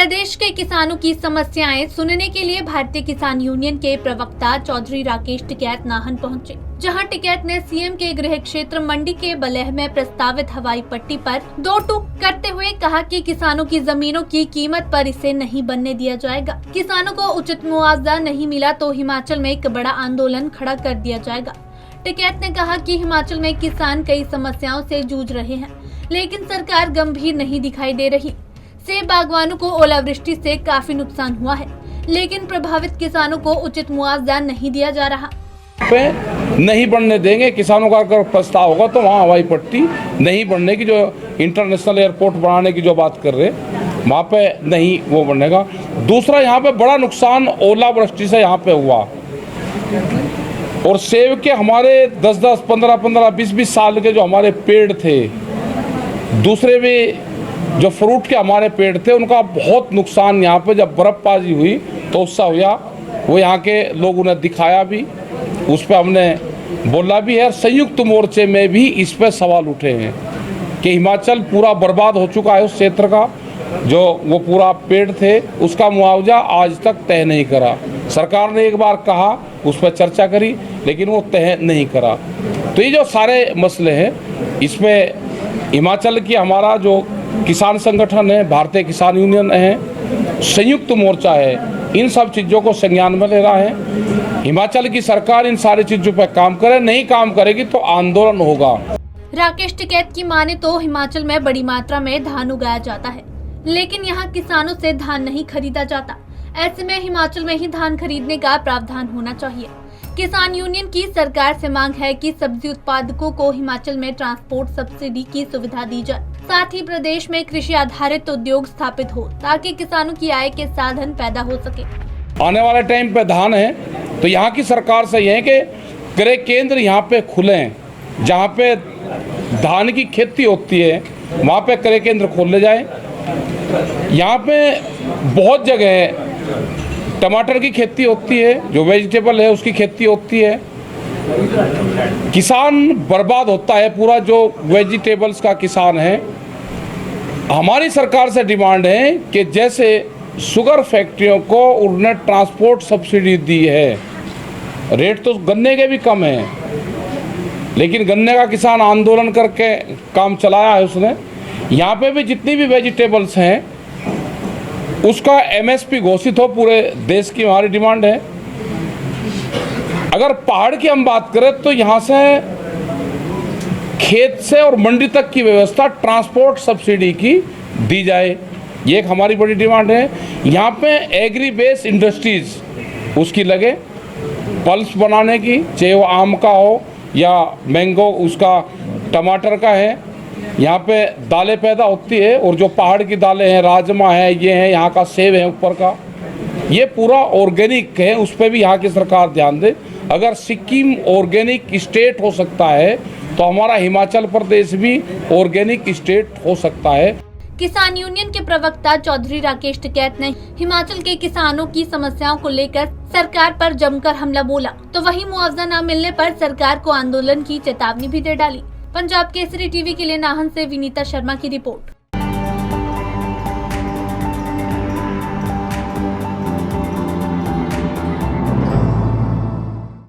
प्रदेश के किसानों की समस्याएं सुनने के लिए भारतीय किसान यूनियन के प्रवक्ता चौधरी राकेश टिकैत नाहन पहुंचे, जहां टिकैत ने सीएम के गृह क्षेत्र मंडी के बलेह में प्रस्तावित हवाई पट्टी पर दो टूक करते हुए कहा कि किसानों की जमीनों की कीमत पर इसे नहीं बनने दिया जाएगा। किसानों को उचित मुआवजा नहीं मिला तो हिमाचल में एक बड़ा आंदोलन खड़ा कर दिया जाएगा। टिकैत ने कहा कि हिमाचल में किसान कई समस्याओं से जूझ रहे हैं, लेकिन सरकार गंभीर नहीं दिखाई दे रही। सेब बागवानों को ओलावृष्टि से काफी नुकसान हुआ है, लेकिन प्रभावित किसानों को उचित मुआवजा नहीं दिया जा रहा। पे नहीं बढ़ने देंगे। किसानों का अगर प्रस्ताव होगा तो वहाँ हवाई पट्टी नहीं बढ़ने की, जो इंटरनेशनल एयरपोर्ट बनाने की जो बात कर रहे वहाँ पे नहीं वो बनेगा। दूसरा, यहाँ पे बड़ा नुकसान ओलावृष्टि से यहाँ पे हुआ और सेब के हमारे 10-10, 15-15, 20-20 साल के जो हमारे पेड़ थे, दूसरे भी जो फ्रूट के हमारे पेड़ थे, उनका बहुत नुकसान यहाँ पे जब बर्फबाजी हुई तो उससे हुआ। वो यहाँ के लोगों ने दिखाया भी, उस पर हमने बोला भी है। संयुक्त मोर्चे में भी इस पर सवाल उठे हैं कि हिमाचल पूरा बर्बाद हो चुका है। उस क्षेत्र का जो वो पूरा पेड़ थे उसका मुआवजा आज तक तय नहीं करा। सरकार ने एक बार कहा, उस पर चर्चा करी, लेकिन वो तय नहीं करा। तो ये जो सारे मसले हैं, इसमें हिमाचल की हमारा जो किसान संगठन है, भारतीय किसान यूनियन है, संयुक्त मोर्चा है, इन सब चीज़ों को संज्ञान में ले रहा है। हिमाचल की सरकार इन सारी चीज़ों पर काम करे, नहीं काम करेगी तो आंदोलन होगा। राकेश टिकैत की माने तो हिमाचल में बड़ी मात्रा में धान उगाया जाता है, लेकिन यहाँ किसानों से धान नहीं खरीदा जाता। ऐसे में हिमाचल में ही धान खरीदने का प्रावधान होना चाहिए। किसान यूनियन की सरकार से मांग है कि सब्जी उत्पादकों को हिमाचल में ट्रांसपोर्ट सब्सिडी की सुविधा दी जाए, साथ ही प्रदेश में कृषि आधारित उद्योग स्थापित हो ताकि किसानों की आय के साधन पैदा हो सके। आने वाले टाइम पे धान है तो यहाँ की सरकार से ये है कि क्रय केंद्र यहाँ पे खुले, जहाँ पे धान की खेती होती है वहाँ पे क्रय केंद्र खोले जाए। यहाँ पे बहुत जगह टमाटर की खेती होती है, जो वेजिटेबल है उसकी खेती होती है। किसान बर्बाद होता है पूरा, जो वेजिटेबल्स का किसान है। हमारी सरकार से डिमांड है कि जैसे शुगर फैक्ट्रियों को उन्होंने ट्रांसपोर्ट सब्सिडी दी है, रेट तो गन्ने के भी कम है, लेकिन गन्ने का किसान आंदोलन करके काम चलाया है उसने। यहाँ पे भी जितनी भी वेजिटेबल्स हैं उसका MSP घोषित हो, पूरे देश की हमारी डिमांड है। अगर पहाड़ की हम बात करें तो यहाँ से खेत से और मंडी तक की व्यवस्था ट्रांसपोर्ट सब्सिडी की दी जाए, ये एक हमारी बड़ी डिमांड है। यहाँ पे एग्री बेस इंडस्ट्रीज उसकी लगे, पल्स बनाने की, चाहे वो आम का हो या मैंगो उसका टमाटर का है। यहाँ पे दालें पैदा होती है और जो पहाड़ की दालें हैं, राजमा है, ये हैं, यहाँ का सेब है ऊपर का, ये पूरा ऑर्गेनिक है, उस पर भी यहाँ की सरकार ध्यान दे। अगर सिक्किम ऑर्गेनिक स्टेट हो सकता है तो हमारा हिमाचल प्रदेश भी ऑर्गेनिक स्टेट हो सकता है। किसान यूनियन के प्रवक्ता चौधरी राकेश टिकैत ने हिमाचल के किसानों की समस्याओं को लेकर सरकार पर जमकर हमला बोला, तो वहीं मुआवजा न मिलने पर सरकार को आंदोलन की चेतावनी भी दे डाली। पंजाब केसरी टीवी के लिए नाहन से विनीता शर्मा की रिपोर्ट।